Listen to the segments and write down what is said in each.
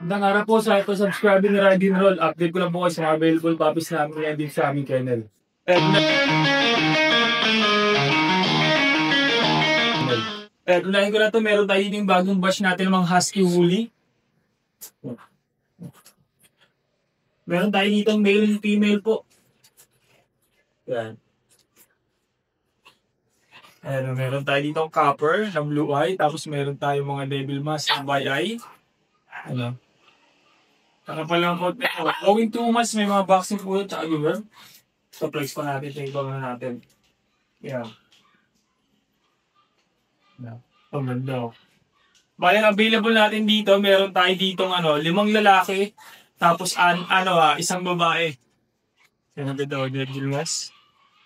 Nangara po sa ito, subscribe ni Ride and Roll. Update ko lang po kayo sa mga available puppies namin yan din sa aming kennel. Unahin ko na ito, meron tayo yung bagong batch natin ng mga Husky Woolly. Meron tayo dito male and female po. Yan. Meron tayo dito copper na blue eye, tapos meron tayo mga devil mask na white eye. Para palang konti po. Going 2 months, may mga vaccine po yun, tsaka yun. So, flex pa natin, take na natin. Yeah. Ang ganda. Bali, available natin dito, meron tayo dito 5 lalaki, tapos isang babae. Yan ang ganda, devil mask.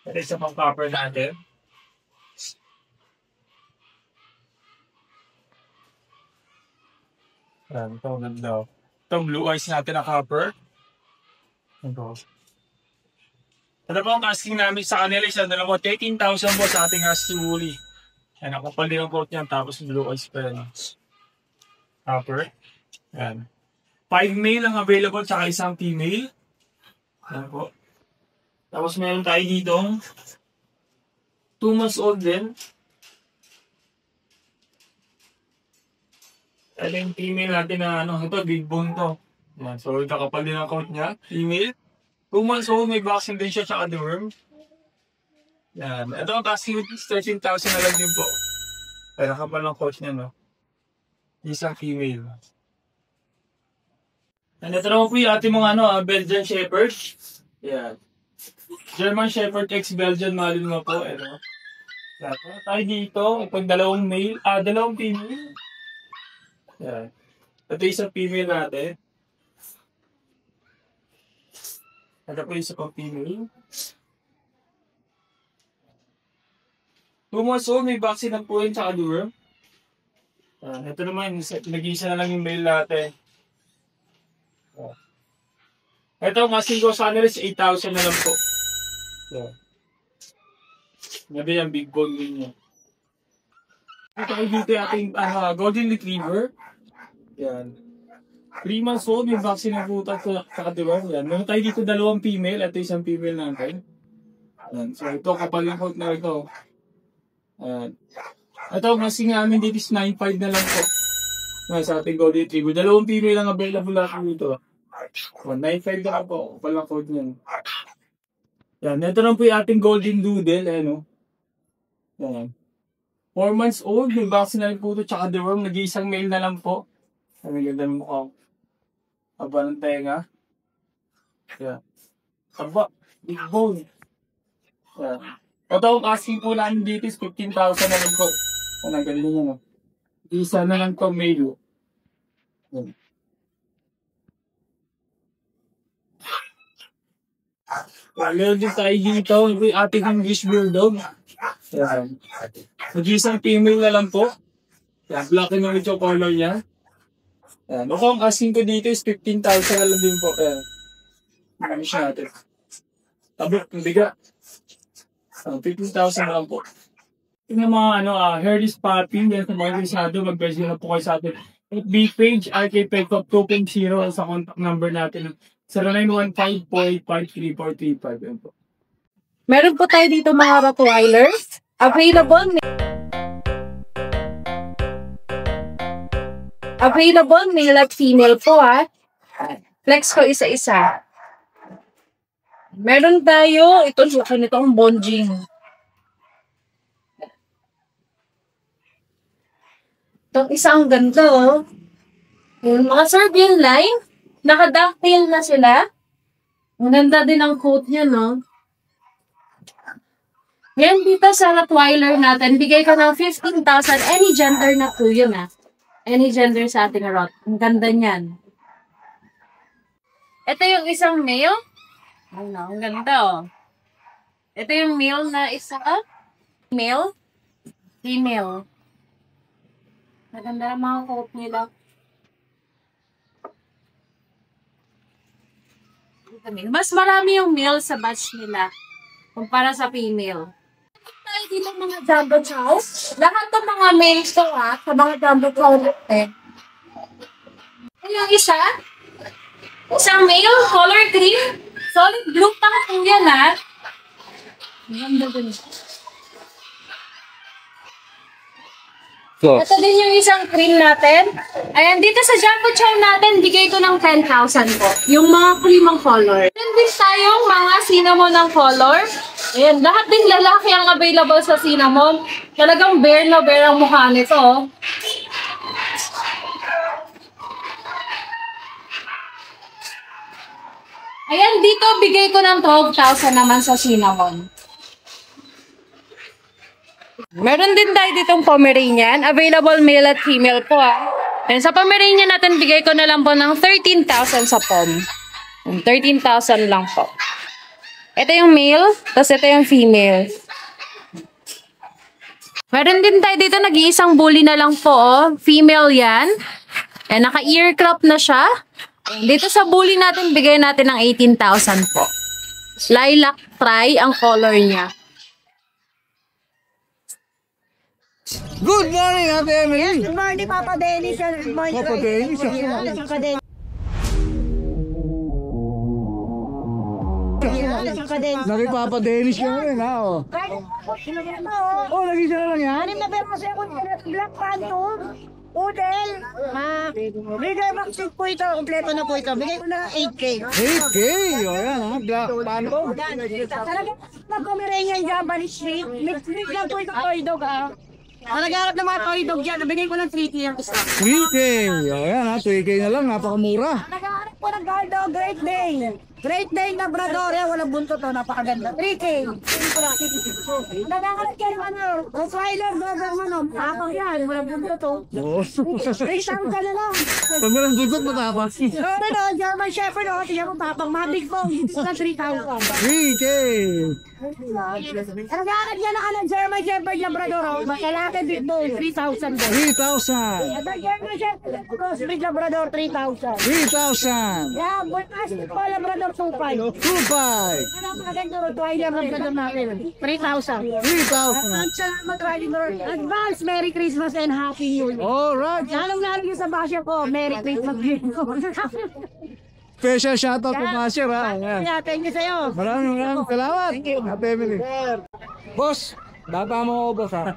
Ito isa pang copper natin. Yan, ito ang ganda. Itong blue eyes natin na copper. Ito. Ito po ang asking namin sa kanila. Isa na lang po, 13,000 po sa ating Husky Woolly. Yan, nakapal din ang coat niyan. Tapos blue eyes pa yan. Copper. Yan. 5 male ang available, tsaka isang female. Yan po. Tapos meron tayo dito 2 months old din. Ito yung female natin na ito, big bone to. Yan, so nakapal din ang coat niya. Female. 2 months old, may vaccine din siya, tsaka deworm. Yan. Ito ang casting with 13,000 na lang din po. Ay, nakapal ang coat niya, no? Isang female. And ito naman po yung ating mga Belgian Shepherd. Yan. German Shepherd X Belgian Malinois po. Ito. Tayo dito, ipag dalawang female. Yan. Ito isang female natin. Ito po isa pang female. 2 months old, may vaccine ng po yun sa deworm. Ito naman, nag-iisa na lang yung male natin. Ito, masing ko sa kanila is 8,000 na lang po. Nabi yung big bone din niya. Ito ay dito yung ating golden retriever. Yan. 3 months old, may vaccine ng putak sa katiwag. Yan. Meron tayo dito 2 female. Ito isang female natin. Yan. So ito, kapal yung coat na ito. Yan. Ito, masing namin dito is 9,500 na lang po. Yan, sa ating golden retriever. 2 female lang available natin dito. 9,500 na lang po. Kapal ang coat niyan. Yan. Ito lang po yung ating golden doodle. Ayan o. Yan. 4 months old, may vaccine na rin po ito. Tsaka deworm, nag-iisang male na lang po. Ang ganda ng mukha. Haba ng tenga. Yeah. Haba. Big bone. Yeah. Ito ang asking po namin dito is 15,000 na lang po. Ang ganda niya, no? Isa na lang po male. Yeah. Meron din tayo dito. Yung ating English Bulldog. Yeah. Nag-isang female na lang po. Yeah. Black and white yung color niya. Ayan. Ang asking ko dito is 15,000 na lang din po. Ayan. Marami siya natin. Tabok, biga. 15,000 na lang po. Yung mga hairless puppy, yan sa mga interesado, mag-message na po kayo sa atin. FB page, RKPetCop 2.0 sa contact number natin. 0915-485-3435. Yan po. Meron po tayo dito mga Rottweilers. Available male at female po ha. Flex ko isa-isa. Meron tayo, ito ang bonjing. Itong isang ganda oh. Yung mga Serbian line, naka-ducktail na sila. Maganda din ang coat niya no. Yan dito sa Rottweiler natin, bigay ko ng 15,000. Any gender na po yun ha. Any gender sa ating Rott. Ang ganda niyan. Ito yung isang male. Ano, ang ganda oh. Ito yung male na isa. Male. Female. Maganda ang mga coat nila. Mas marami yung male sa batch nila kumpara sa female. Tayo dito mga jumbo chow. Lahat ng mga males to ha, sa mga jumbo chow natin. Yung isa, isang male, color green, solid blue pang yan ha. Ganda din. So, Ito din yung isang cream natin. Ayan, dito sa Jumbo Chow natin, bigay ko ng 10,000 po. Yung mga cream ang color. Meron din tayong mga cinnamon ng color. Ayan, lahat din lalaki ang available sa cinnamon. Talagang bare na bare ang mukha nito. Ayan, dito bigay ko ng 12,000 naman sa cinnamon. Meron din tayo ditong Pomeranian. Available male at female po And sa Pomeranian natin, bigay ko na lang po ng 13,000 sa Pom. 13,000 lang po. Ito yung male, tapos ito yung female. Meron din tayo dito, nag-iisang bully na lang po. Female yan. Naka-ear crop na siya. Dito sa bully natin, bigay natin ng 18,000 po. Lilac tri ang color niya. good morning, Ate Emily. Good morning, Papa Dennis. Good morning. Papa Dennis. Papa Dennis. Nakipapa-Dennis ka rin, ha? Oh, nag-isa na lang yan? Anim na pero kasi ako Black Phantom. Udel. Bigay vaccine po ito. Kompleto na po ito. Bigay ko na 8K. 8K. O yan, ha? Black Phantom. Talaga, nag-Pomeranian Japanese Street. Mix lang po ito toy dog, ha? Nagharap ng mga toy dog dyan. Bigay ko ng 3K ang isa. 3K. O yan, ha? 3K na lang. Napakamura. Nagharap po ng Galdo, Great Dane. Great Dane Labrador. Walang buntot to. Napakaganda. 3K. Nagharap kayo ng ano. Rottweiler, Doberman. Tapang yan. Walang buntot to. Oo. 3,000 ka na lang. Pag meron gugot, matapas. German Shepherd, tingnan mo papang mabig po. Na 3,000. 3K. Naghahanap niya na German Shepherd Labrador. Lalaki big boy, 3,000. 3,000. Ito German Shepherd Crossbreed Labrador, 3,000. 3,000. Yeah, Buenas po Labrador, 2,500. 2,500. Ano ang maganda ro, Twilight Labrador natin, 3,000. 3,000. Salamat, Labrador. Advance, Merry Christmas and Happy New Year. Alright. Lalong-lalong sa basya ko, Merry Christmas. Special shoutout to Masher, ha? Ayan. Yeah, thank you sa'yo. Maraming salamat. Ate Emily. Boss, data mo ako, boss, ha?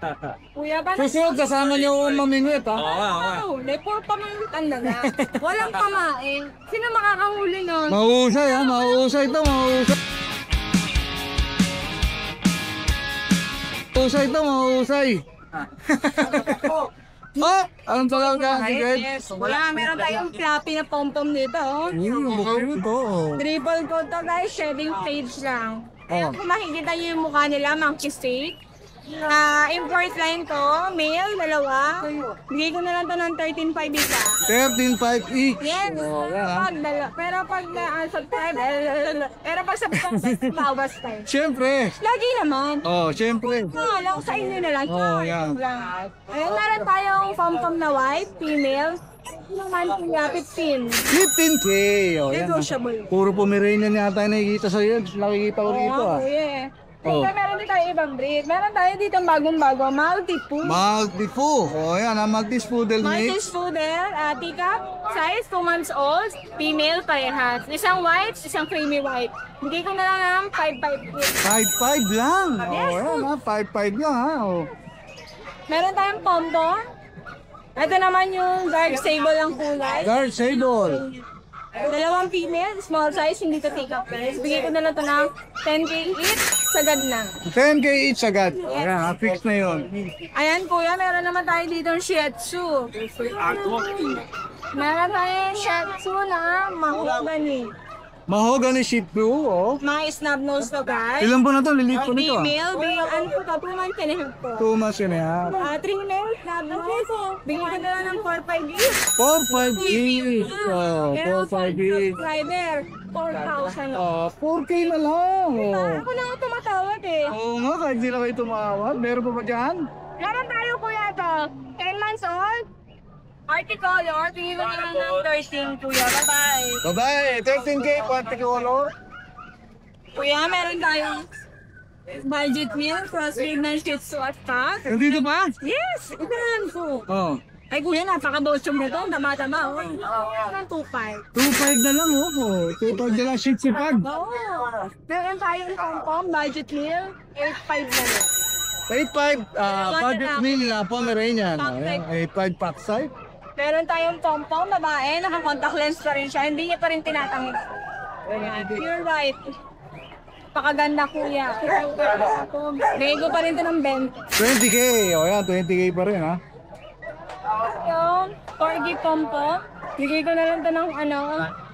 Kuya, ba? Susunod, kasama niyo ako mamingwit, ha? Huli, puro pamangkitan na na. Walang pamain. Sino makakahuli nun? Mahusay, ha? Mahusay ito, mahusay. Mahusay ito, mahusay. Oh, anong talaga? Wala, meron tayong floppy na pom-pom dito. Oh. Bukay ito, oh. Triple coat to guys, shedding page lang. Oh. Kung makikita niyo yung mukha nila, monkey steak. Import line to, male, dalawa. Bigay ko na lang to ng 13,500 isa. 13,500 each. Yes. Oh, yan, ha? Pero pag subscribe, pero pag subscribe, bawas tayo. Siyempre. Lagi naman. Oh, siyempre. Lang sa inyo na lang. Oh, yan. Ayun, meron tayong pom-pom na white, female. Naman kuya, 15. 15K. Oh, yan, ha? Negotiable. Puro Pomeranian yata yung nakikita sa'yo. Nakikita ko rito, ha? Kuya. Oh. Ito, meron din tayo ibang breed. Meron tayo dito bagong-bago, Maltipoo. Maltipoo. Oh, yan, ha? Maltese Poodle Maltese mix. Poodle, teacup, size 2 months old, female parehas. Isang white, isang creamy white. Bigay ko na lang ng 5,500. 5,500 lang. Yes. Oh, yan, ha? 5,500 lang, ha? Oh. Meron tayong pomdo. Ito naman yung dark sable ang kulay. Guard Sable. Dalawang female, small size, hindi to teacup guys. Bigay ko na lang ito ng 10K each, sagad na. 10K each agad. Ayan, ha? Fix na yun. Ayan kuya, meron naman tayo dito ng Shih Tzu. Meron tayong Shih Tzu na mahogany. Mahogany Shih Tzu, oh. Mga snub nose to guys. Ilan po na to? Lilit po nito, ah. Female, ano po to, 2 months and a half po. 2 months yun, ha? 3 male, snub nose. Bigyan ko na lang ng 4,500 each. 4,500 each. Oh, Pero 4,500 each. subscriber, 4,000. Oh, 4K na lang. Oh. Ako na ako tumatawad eh. Oo nga, kahit di lang kayo tumawad. Meron pa ba dyan? Meron tayo kuya ito. 10 months old. Articolor, tingin ko na lang ng 13 kuya. Bye-bye. Bye-bye. 13K, particolor. Kuya, meron tayong budget meal, crossbreed ng Shih Tzu at Pug. Nandito pa? Yes! Ito na lang po. Oh. Ay kuya, napaka-bochong nito. Tama-tama. Oh. 2.5. 2.5 na lang, oh. 2.5 na lang, shit si Pag. Oo. Meron tayong pom-pom, budget meal, 8.5 na lang. 8.5, budget meal na Pomeranian. Pack-type. 8.5 pack size. Meron tayong pom-pom, babae, naka-contact lens pa rin siya. Hindi niya pa rin tinatangin. Pure white. Pakaganda kuya. Bigay ko pa rin ito ng 20. 20k, o yan, 20k pa rin, ha? Yung corgi pom-pom, bigay ko na lang ito ng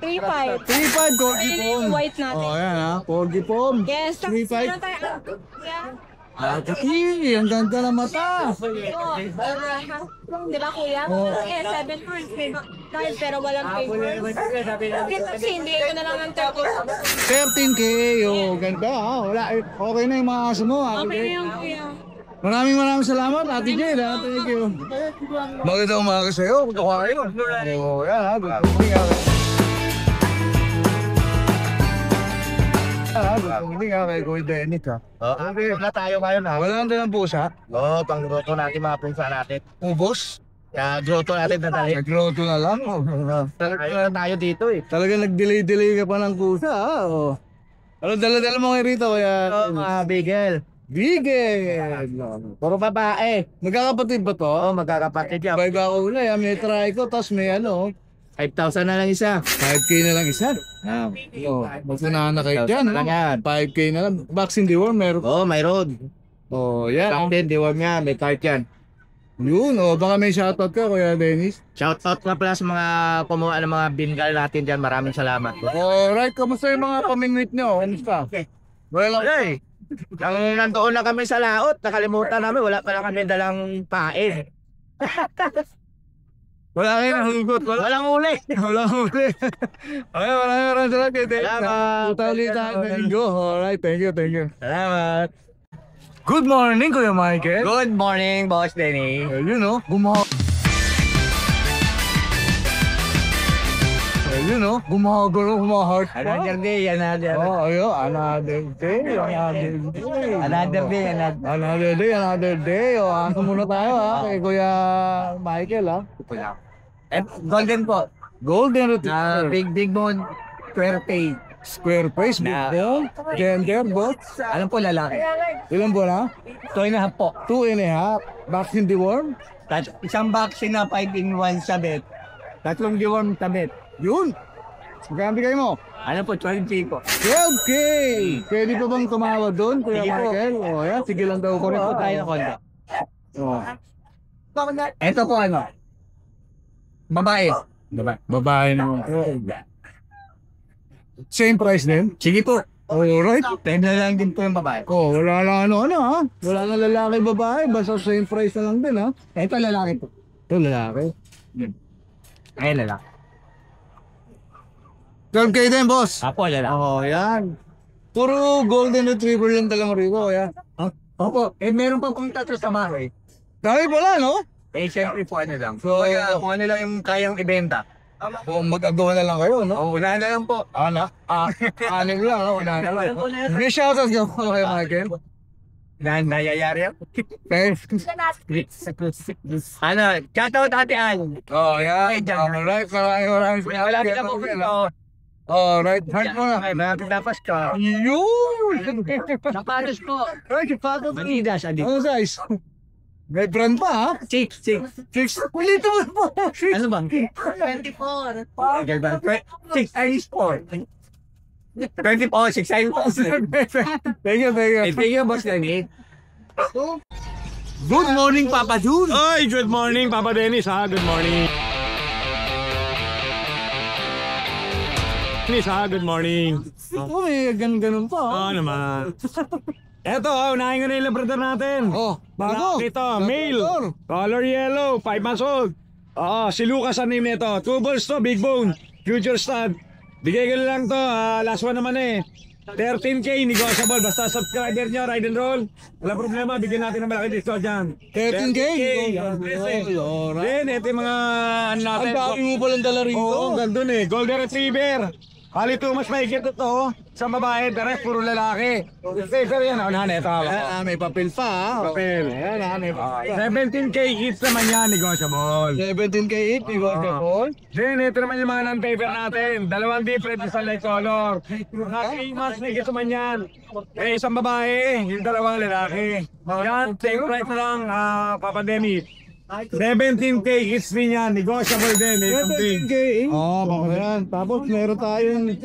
3.5. 3.5 corgi Ayun pom. yung white natin. O yan, ha? Corgi pom. Yes, 3.5. meron tayo. Yeah. Kaki, ang ganda ng mata. Di ba kuya? Eh, 7 for guys, pero walang paper. Kasi hindi ko na lang ng 13k, oh, ganda, ha? Wala, okay na yung mga aso mo, ha? Okay na yung kuya. Maraming salamat, Ate Jade, ha? Thank you. Magandang umaga sa'yo. Ito kayo. Oo, yan, ha? Good morning, ha? Kay Kuya Dennis, ha? Okay, wala tayo ngayon ha. Wala nang dalang pusa. Oo, pang-grotto natin mga pinsa natin. Ubos. Kaya grotto natin na tayo. Nag-roto na lang. Talaga tayo dito eh. Talaga nag-delay ka pa ng pusa, ha? Oh. Ano dala-dala mo ngayon rito, Kuya? Oo, mga bigel. Bigel! Puro babae. Magkakapatid ba to? Oo, magkakapatid yan. Bay ba ako na, may try ko, tapos may 5,000 na lang isa. 5k na lang isa. Oh, magsunahan na kayo dyan, lang yan. 5k na lang. Vaccine deworm, meron. Oo, mayroon. Oh, yan. Lang din, diwan nga, may card yan. Yun, baka may shoutout ka, Kuya Dennis. Shoutout na pala sa mga kumuha ng mga bingal natin dyan. Maraming salamat. Alright, kamusta yung mga pamingwit nyo? Kamusta? Well, Hey, nang nandoon na kami sa laot, nakalimutan namin, wala pala kami dalang pain. wala kayo nahugot. Walang uli. Walang huli. Okay, maraming salamat kay Dennis. Salamat. Punta ulit tayo ng linggo. Alright, thank you. Salamat. Good morning, Kuya Michael. Good morning, Boss Denny. Ayun, gumahagaro, Another day, another. Oh, ayun, another day. Another day. O, ako muna tayo, ha, kay Kuya Michael, ha. Eh, golden po. Golden Retriever. Big bone, square pay. Square face, big bone. Gender, both. Alam po lalaki. Ilan po na? 2.5 po. 2.5. Vaccine deworm. Isang vaccine na 5-in-1 sabit. 3 deworm sabit. Yun. Magkano bigay mo? Ano po, 12K po. 12K! Pwede pa bang tumawad doon, Kuya Sige po. Michael? O, yan. Sige lang daw. Kunin po tayo ng konti. Oh. Ito po ano? Babae. Babae naman. Same price din? Sige po. Alright. 10 na lang din po yung babae. Oh, wala lang ha? Wala lang lalaki babae. Basta same price na lang din, ha? Ito lalaki po. Ito lalaki. Ay, lalaki. 12K din, boss. Apo, lalaki. Oh, yan. Puro golden retriever lang talaga rito, yan. Opo, meron pa pong tatlo sa bahay. Dami pala, no? Siyempre po ano lang. So, Kung ano lang yung kayang ibenta. kung mag-agawa na lang kayo, no? Oo, unahan na lang po. Anim lang, no? Unahan na lang. May shoutout ka po kay Michael. Nayayari ako. Thanks. Ano, shoutout Ate Ann. Oh, yan. Okay, dyan. Alright, maraming Wala ka po. Alright, heart mo na. Malapit na Pasko. Yun! Sapatos po. Ay, pato to. Manidas, adi. Ano size? May brand pa, ha? Six. Fix. Ulito mo po. Ano bang? 24. Six times 4. 24, 6 times 4. Thank you. Thank you, Boss Lenny. Good morning, Papa Jun. Ay, good morning, Papa Dennis, ha? Good morning. Good morning. Oh, may ganun pa, ha? Oo naman. Eto, unahin ko na yung Labrador natin. Oh, bago. Ito, male. Color yellow, 5 months old. Si Lucas ang name nito. 2 balls to, big bone. Future stud. Bigay ko na lang to, last one naman eh. 13K, negotiable. Basta subscriber nyo, ride and roll. Wala problema, bigyan natin ng malaki discount dyan. 13K? Alright. Alright. Then, ito yung mga ano natin. Ang dami mo palang dala rito. Oo, gandun eh. Golden Retriever. Bali 2 months mahigit ito. Sa babae, the rest puro lalaki. Sir, yan, unahan, ito. May papel pa ha. Papel. Ayan, may papel. 17K each naman yan, negotiable. 17K each, negotiable. Then, ito naman yung mga non-paper natin. Dalawang different sa light color. Mga 3 months na naman yan. Eh, isang babae, yung dalawang lalaki. Yan, same price na lang, Papa Demi. 17K each din yan, negotiable din. 17K each? Oo, baka yan. Tapos meron tayong...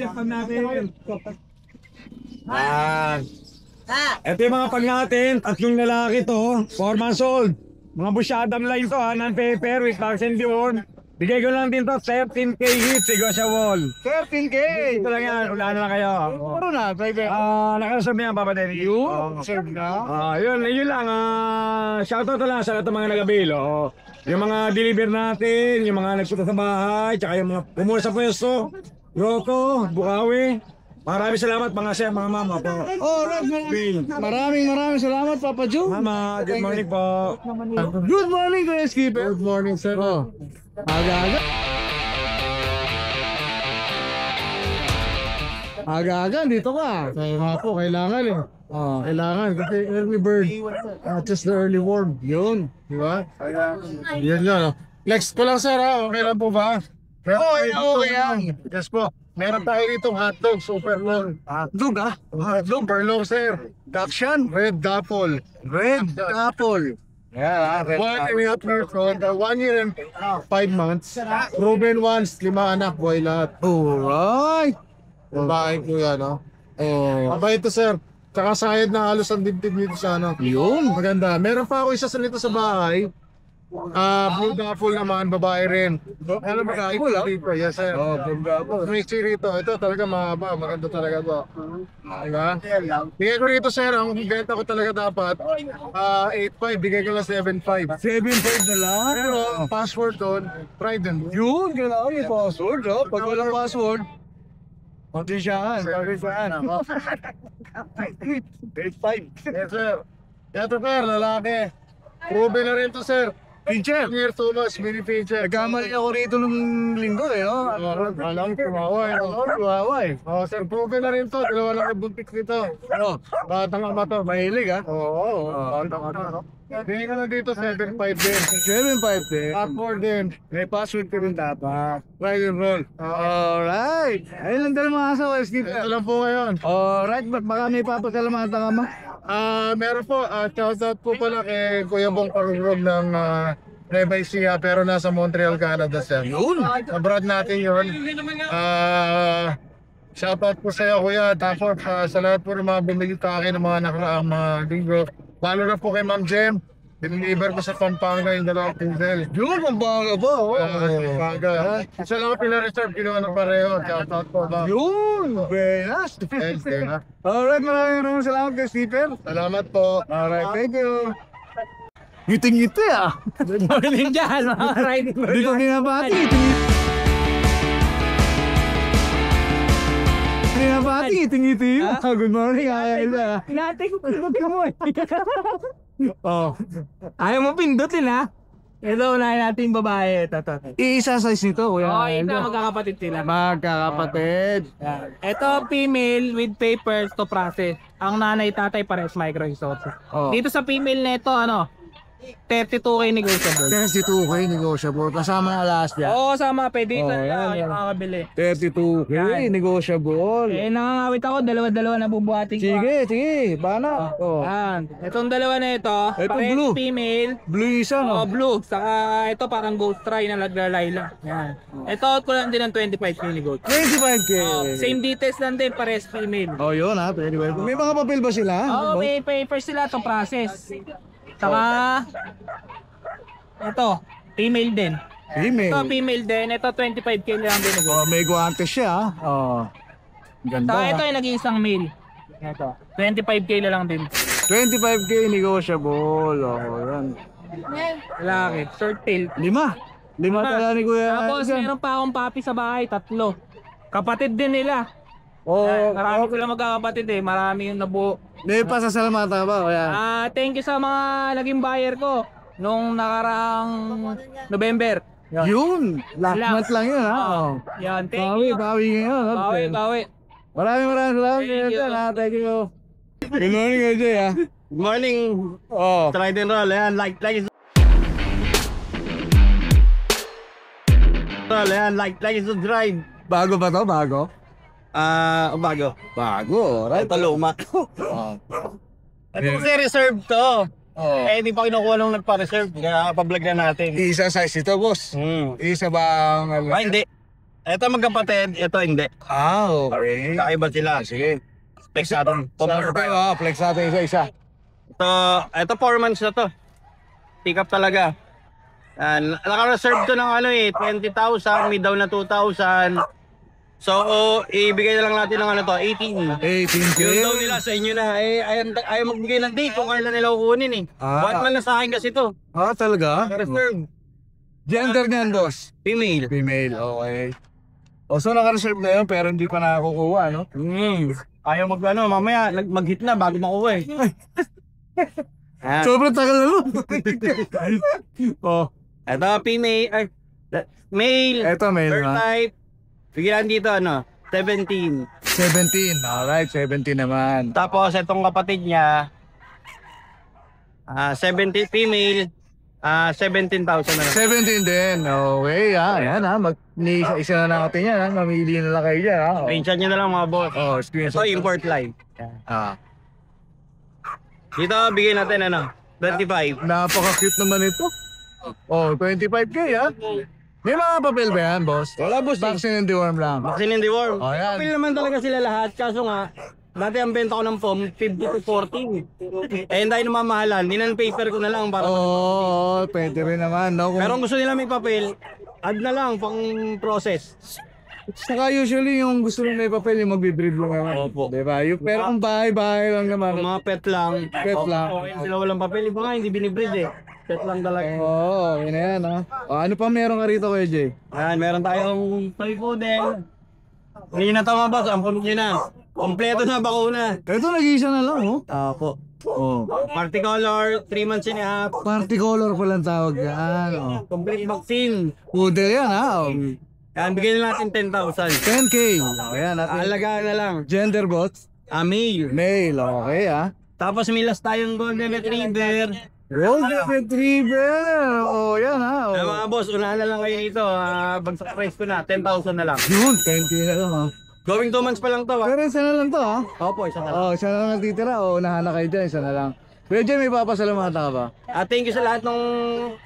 Ito yung mga pag natin, 3 lalaki to, 4 months old. Mga busyadam line to ha, non-paper with vaccine beyond. Bigay ko lang din to, 13K each, negotiable. 13K! Ito lang yan, ulaan na lang kayo. Puro na, private. Nakasabi yan, Papa Denny. Serve na. Yun lang. Shoutout na lang sa lahat ng mga nag-avail. Yung mga deliver natin, yung mga nagpunta sa bahay, tsaka yung mga pumula sa pwesto. Yoko, Bukawi. Maraming salamat mga sir, mga mama po. Alright, maraming salamat, Papa Joe. Mama, good morning po. Good morning, Kuya Skipper. Good morning, sir. Aga-aga, dito ka. Kaya nga po, kailangan eh. Kailangan kasi early bird. Just the early worm. Yun. Di ba? Yan yun. Next ko lang, sir. Okay lang po ba? Okay yan. Yes po. Meron tayo ditong hotdog, super long. Hotdog ah? Hotdog, super long, sir. Dachshund, red dapple. Red dapple. Yeah, red dapple. We have here from 1 year and 5 months. Proven ones, 5 anak, boy lahat. Alright. Babae ko yan, no? Abay ito, sir. Tsaka sayad na halos ang dibdib nito sa ano. Yun. Maganda. Meron pa ako isa sa nito sa bahay. Blue Dapple naman, babae rin. Ano ba? Yes, sir. Blue Dapple. Mixi rito. Ito talaga mahaba. Maganda talaga to. Diba? Bigay ko rito, sir. Ang benta ko talaga dapat 8.5. Bigay ko lang 7.5. 7.5 na lang? Pero password doon, pride and yun, gano'n yung password. Pag walang password, konti siya. Sorry saan. 8.5. Yes, sir. Ito, sir, lalaki. Proven na rin to, sir. Pincher! Near Thomas, mini pincher. Nagkamali ako rito nung linggo eh, no? Alam ko, tumawa eh. Sir, proven na rin to. Dalawa lang nabuntik nito. Ano? Batang ama to. Mahilig, ha? Oo. Batang ama, no? Bigyan ka na dito, 7.5 din. 7.5 din? Password din. May password ka rin dapat. Ride and roll. Alright. Ayun lang dala mga aso, Skip. Ito lang po ngayon. Alright, baka may papasalamatan ka ma? Meron po, shoutout po pala kay Kuya Bong Parurog ng Nueva Ecija, pero nasa Montreal, Canada siya. Yun! Abroad natin yun. Shoutout po sa iyo, Kuya. Tapos sa lahat po ng mga bumili sa akin ng mga nakaraang mga linggo. Lalo na po kay Ma'am Jem. Diniliver ko sa Pampanga yung 2 pinsel. Yun, Pampanga ba? Pampanga. Isa lang ako pinareserve, kinuha na pareho. Shoutout po ba? Yun! Very nice! Alright, maraming salamat kay Skipper. Salamat po. Alright, thank you. Ngiting-ngiti ah. Good morning dyan, mga riding bird. Hindi ko pinapati. Ngiting-ngiti. Good morning, Ayala. Pinatay ko mo eh. Ayaw mo pindutin ha? Ito, unahin natin yung babae. Ito. Iisa size nito, Kuya. Ito, magkakapatid sila. Magkakapatid. Ito, female with papers to process. Ang nanay tatay pares micro-resort. Dito sa female nito, 32K negotiable. 32K negotiable. Kasama na last yan. Oo, sama. Pwede ka yan. yung makakabili. 32K negotiable. Nangangawit ako. Dalawa-dalawa na bubuhatin ko. Sige. Paano? Itong dalawa na ito. Ito pares blue. Female. Blue isa, no? Blue. Saka ito parang ghost try na naglalayla. Yan. Ito out ko lang din ng 25K negotiable. 25K. Same details lang din. Pares female. Yun ha. 25K. May mga papel ba sila? May papers sila to process. Saka ito, female din. Ito female din, ito 25K lang din. May guantes siya. Ganda. Saka ito yung nag-iisang male. Ito, 25K na lang din. 25K negotiable. Yan. Lalaki, short tail. 5 talaga ni Kuya. Tapos meron pa akong papi sa bahay, 3. Kapatid din nila. Marami ko lang magkakapatid eh. Marami yung nabuo. May pasasalamatan ba? Kuya? Thank you sa mga naging buyer ko nung nakaraang November. Yun! Last Last. month lang yun, ha? Oh. Yan, thank you. Bawi ngayon. ha? Bawi. Maraming salamat. Thank you. Good morning, AJ, ha? Good morning. Oh. Try and roll. Ayan, like is subscribe. Bago ba to? Bago? Bago. Bago, alright. Ito luma. Oh. Ito kasi reserve to. Oh. Eh, hindi pa kinukuha nung nagpa-reserve. Kaya pa-vlog na natin. Isa size ito, boss. Isa bang... Hindi. Ito magkapatid, ito hindi. Okay. Kakaiba sila. Sige. Flex natin. Flex natin isa-isa. Ito 4 months na to. Pick up talaga. Naka-reserve to ng 20,000, may down na 2,000. So, ibigay na lang natin ng 18. 18K. Yung daw nila sa inyo na, ayaw magbigay ng date kung kailan nila kukunin eh. Buwan man na sa akin kasi to. Talaga? Naka-reserve. Gender niyan, boss? Female. Female, okay. So naka-reserve na yun pero hindi pa nakakukuha, no? Ayaw mamaya mag-hit na bago makuha eh. Sobrang tagal na, no? Ito, female, male. Eto, male, birth ha? type. Bigyan dito, 17. 17, alright, 17 naman. Tapos, itong kapatid niya, 17 female, 17,000 na lang. 17 din, okay, ayan ha, isa na natin yan ha, mamili na lang kayo dyan ha. Screenshot nyo na lang mga boss. Screenshot. Ito, import line. Dito, bigyan natin 25. Napaka-cute naman ito. 25K ha. May mga papel ba yan, boss? Wala, boss. Vaccine and deworm lang. Vaccine and deworm. Yan. Papel naman talaga sila lahat. Kaso nga, dati ang benta ko ng foam, 50 to 40. Eh, dahil namamahalan, paper ko na lang para... Pwede rin naman, no? Pero kung gusto nila may papel, add na lang pang process. Saka usually yung gusto nila may papel, yung magbe-breed lang naman. Opo. Diba? Pero kung bahay-bahay lang naman. Kung mga pet lang, okay sila walang papel. Iba nga, hindi binibreed eh. Pet lang talaga. Yun na yan ha. Ano pa meron ka rito Kuya Jay? Meron tayong toy poodle. Hindi na tama boss, ang punot nyo na. Kompleto na bakuna. Ito nag-iisa na lang, oh. Opo. Multicolor, 3 months and a half. Particolor palang tawag yan, oh. Complete vaccine. Poodle yan, ha, oh. Yan, bigyan na natin 10,000. 10K. Ayan, natin. Alagaan na lang. Gender bots? Male. Male, okay, ha. Tapos may last tayong golden retriever. Golden Retriever. Yan, ha. Mga boss, unahan na lang kayo dito. Bagsak price ko na, 10,000 na lang. Yun, 10K na lang, ha. Going 2 months pa lang to. Pero isa na lang to, ha. Opo, isa na lang. Isa na lang natitira. Unahan na kayo dyan, isa na lang. Kuya Jay, may papasalamatan ka ba? Thank you sa lahat nung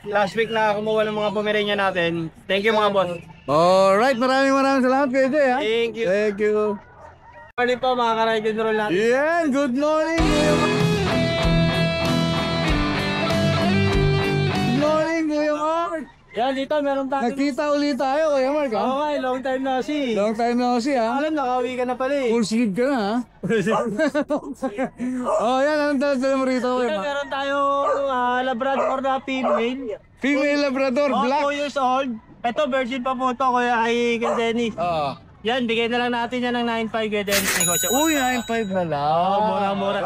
last week na kumuha ng mga Pomeranian natin. Thank you mga boss. Alright, maraming salamat Kuya Jay, ha. Thank you. Thank you. Morning po mga ka-ride and roll natin. Yan, good morning. Good morning, Kuya Mark. Yan, dito meron tayo. Nakita ulit tayo, Kuya Mark, ha? Okay, long time na si. Long time na kasi, ha? Alam, nakauwi ka na pala eh. Full sleeve ka na, ha? Yan, anong dala mo rito, Kuya Mark? Meron tayong Labrador na female. Female Labrador, black. 2 years old. Ito, virgin pa po ito, kuya kay Dennis. Yan, bigay na lang natin yan ng 9.5 kay Dennis. Uy, 9.5 na lang. Mura-mura.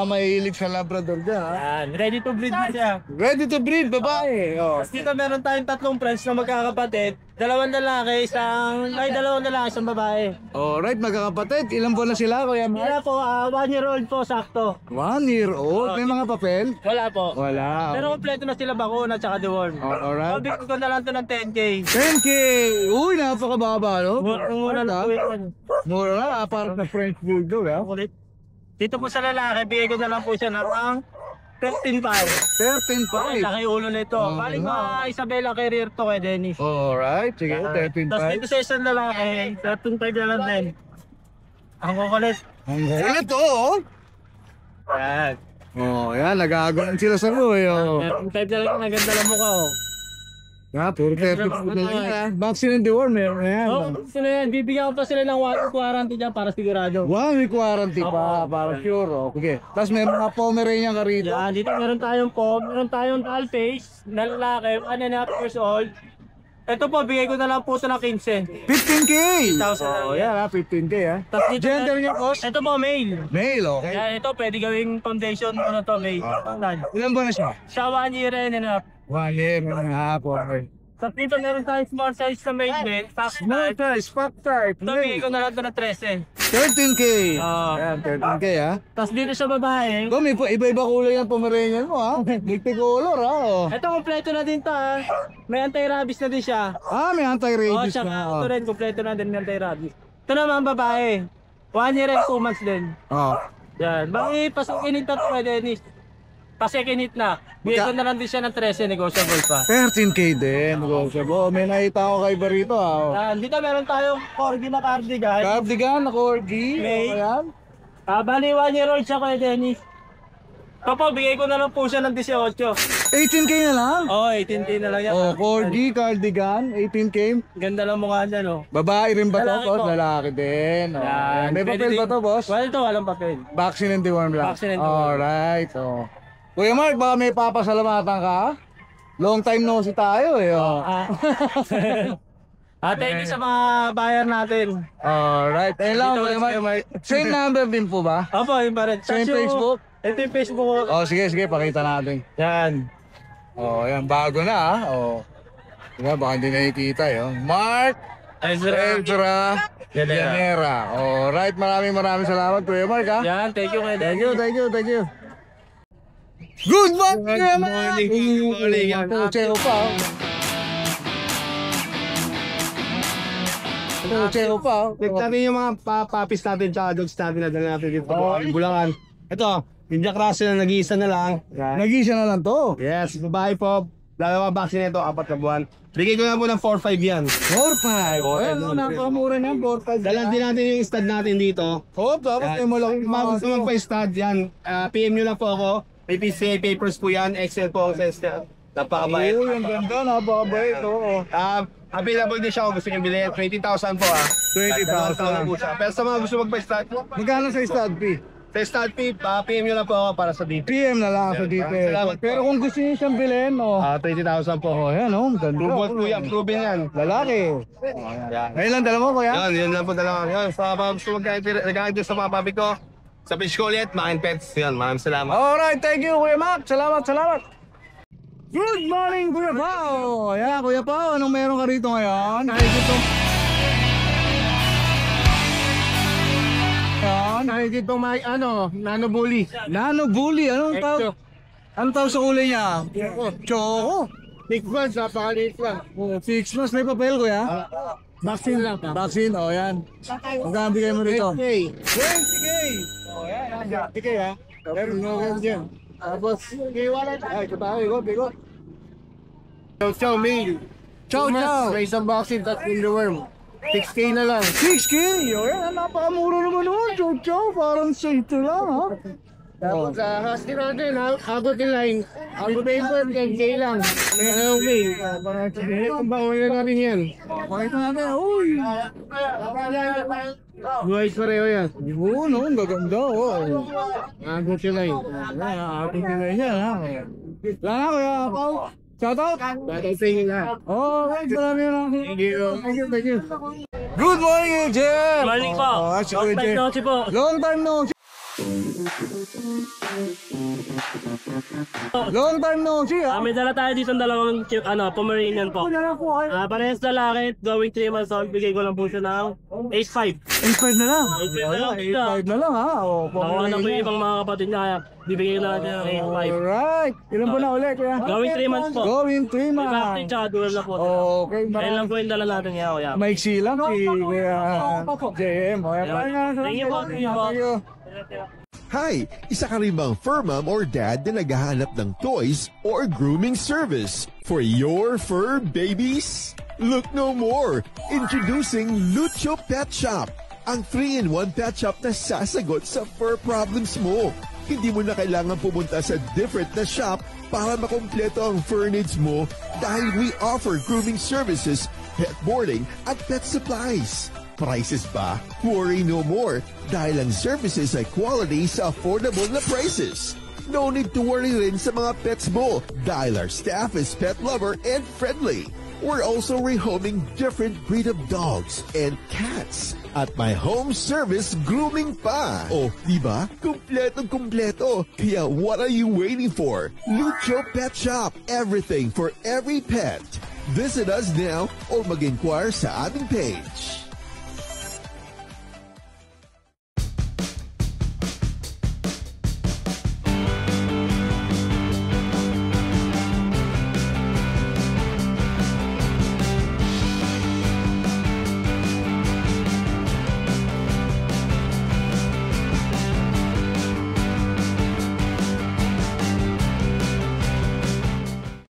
Mahilig sa Labrador dyan, ha? Yan, ready to breed na siya. Ready to breed, babae. Tapos dito meron tayong 3 friends na magkakapatid. 2 lalaki, isang babae. Alright, magkakapatid. Ilang buwan na sila, Kuya Mark? Wala po, 1 year old po, sakto. 1 year old? May mga papel? Wala po. Wala. Pero kompleto na sila bakuna at deworm. Alright. Bigyan ko na lang ito ng 10K. 10K! Uy, napakababa, no? Mura na po yun. Mura na, parang na French Bulldog, ha? Kulit. Dito po sa lalaki, bigay ko na lang po siya ng 13.5. 13.5. Laki ulo nito. Balik mga Isabela Carrier to kay Dennis. Alright, sige, Tapos dito 13.5. sa isang lalaki, 13.5 na lang din. Ang kukulit. Ang kulit, oo. Yan. Yan, nag-aagulan sila sa buhay, oh. 13.5 na lang, ang ganda lang mukha oh. Puro 13.5 na lang, ha? Vaccine and deworm, meron na yan. Sino yan? Bibigyan ko pa sila ng 1 quarantine dyan para sigurado. 1 week warranty pa, para sure, oh. Okay. Tapos may mga Pomeranian ka rito. Yan, dito meron tayong meron tayong tall face na lalaki, 1.5 years old. Ito po, bigay ko na lang po ito ng 15. 15K! 1,000 Yan, ha? 15K, ha? Tapos dito, Gender niya, boss? ito po, male. Male, okay. Yan, ito pwede gawing foundation to, male. Ilan buwan na siya? Siya 1 year and a half. 1 year and a half, okay. Tapos dito meron tayong small size na maiden, fast Small size, pack type. Ito, bigay ko na lang ito na 13. 13K. Oo. Ayan, 13K ha. Tapos dito sa babae, May iba-iba kulay ng Pomeranian mo ha. Multicolor ha. Oh. ito kompleto na din to ha. May anti-rabies na din siya. May Oo, anti-rabies tsaka na. ito rin, kompleto na din may anti-rabies. Ito naman babae, 1 year and 2 months din. Yan, bakit pasukin ito to, Dennis? Pasikinit na. Bigay ko na lang din siya ng 13, negotiable pa. 13K din. Negotiable. May nakita ko kay Barito ha. Dito meron tayong corgi na cardigan. Cardigan na corgi. May- Ayan. Bali 1 year old siya, Kuya Dennis. Ito po, bigay ko na lang po siya ng 18. 18K na lang. Oo, 18K na lang yan. Corgi, cardigan, 18K. Ganda lang mukha niya, no? Babae rin ba to, Lalaki boss? po. Lalaki din. Yan. May Pwede papel ba din- to, boss? Well, ito, walang papel. Vaccine and deworm lang. Vaccine and deworm. Alright. Kuya Mark, baka may papasalamatan ka? Long time no see tayo eh. Thank you sa mga buyer natin. Alright. Ayun lang, Dito, Kuya Kuya Mark. Mark. Same number din po ba? Opo, yun pa rin. Same Tapos yung- Facebook? Ito yung Facebook ko. Sige, pakita natin. Yan. Yan, bago na ha. Diba, baka hindi nakikita yun. Mark Ezra Llanera. Alright, maraming salamat Kuya Mark ha. Yan, thank you, Kuya Thank Dennis. you. Good morning, Kuya Mark! Good morning. Ito, Cheo pa. Natin yung mga papis natin tsaka dogs natin na dala natin dito sa Bulacan. Ito, yung Jack Russell na nag-iisa na lang. Nag-isa na lang to. Yes, babae po. Dalawang vaccine nito, 4 na buwan. Bigay ko na po ng 4-5 yan. 4-5. Napakamura niyan, 4-5. Dalan din natin yung stud natin dito. Tapos may malaking Kung mga gusto magpa-stud, yan. PM nyo lang po ako. May PCA papers po yan. Excel po ang sense niya. Napakabait. Yung ganda, napakabait. Available din siya kung gusto nyo bilhin. 20,000 po 20,000 lang po siya. Pero sa mga gusto magpa-stud, Magkano sa stud fee? sa stud fee, PM nyo lang po ako para sa DP. PM na lang sa detail. Salamat po. Pero kung gusto niyo siyang bilhin, 20,000 po. ayan ganda. Proven po yan, proven yan. Lalaki. Yan. Ngayon lang, dala mo, kuya? Yun lang po dalawa. Yun, sa mga gusto magkakit sa mga papi ko, sa Fish Collet, Makin Pets. Yun, maraming salamat. Alright, thank you, Kuya Mark. Salamat. Good morning, Kuya Pao. Ayan, Kuya Pao, anong meron ka rito ngayon? Dito may nano bully. Nano Bully, anong tawag? Anong tawag sa kulay niya? Choco. 6 months, napakaliit lang. 6 months, may papel, Kuya? Vaccine lang. Vaccine, yan. Magkano bigay mo rito? 20K. Yan, 20K ha. Meron nga ganyan dyan. Tapos, ito tayo, bigot. Chow mail. Chow. May isang vaccine, that's in the worm. 6K na lang. 6K? Yan, napakamura naman naman. Chow, parang sa ito lang ha. Tapos sa hospital natin, abot yung line. Ang paper, 10K lang. May mail. Ang bawal na natin yan. Pakita natin, uy. Buhay pareho yan. Oo, no, gaganda, Abot yung line. Ating nila yan, ha. Lala, Kuya Pao. Shoutout. Batang tingin na. Alright, marami. Thank you. Good morning, Ejen. Morning po. Long time no see po. Long time no see. Long time no see, ha. May dala tayo dito ng dalawang Pomeranian po. Ano po, ay? Parehas lalaki, going 3 months old, bigay ko lang po siya ng 8.5. 8.5 na lang. 8.5 na lang. 8.5 na lang, ha. Ako na po yung ibang mga kapatid niya, kaya bibigay na natin ng 8.5. Alright. Ilan po na ulit, Kuya? Going 3 months po. Going 3 May months. vaccine tsaka dual na po. Okay, Ayun lang po yung dala natin niya, kuya. Maiksi lang si Kuya JM. Thank you po. Thank you. Hi! Isa ka rin bang fur mom or dad na naghahanap ng toys or grooming service for your fur babies? Look no more! Introducing Lucho Pet Shop, ang 3-in-1 pet shop na sasagot sa fur problems mo. Hindi mo na kailangan pumunta sa different na shop para makompleto ang fur needs mo dahil we offer grooming services, pet boarding at pet supplies. Prices ba? Worry no more dahil ang services ay quality sa affordable na prices. No need to worry rin sa mga pets mo dahil our staff is pet lover and friendly. We're also rehoming different breed of dogs and cats at my home service grooming pa. Oh, diba? Kumpletong-kumpleto. Kaya what are you waiting for? Lucho Pet Shop. Everything for every pet. Visit us now or mag-inquire sa aming page.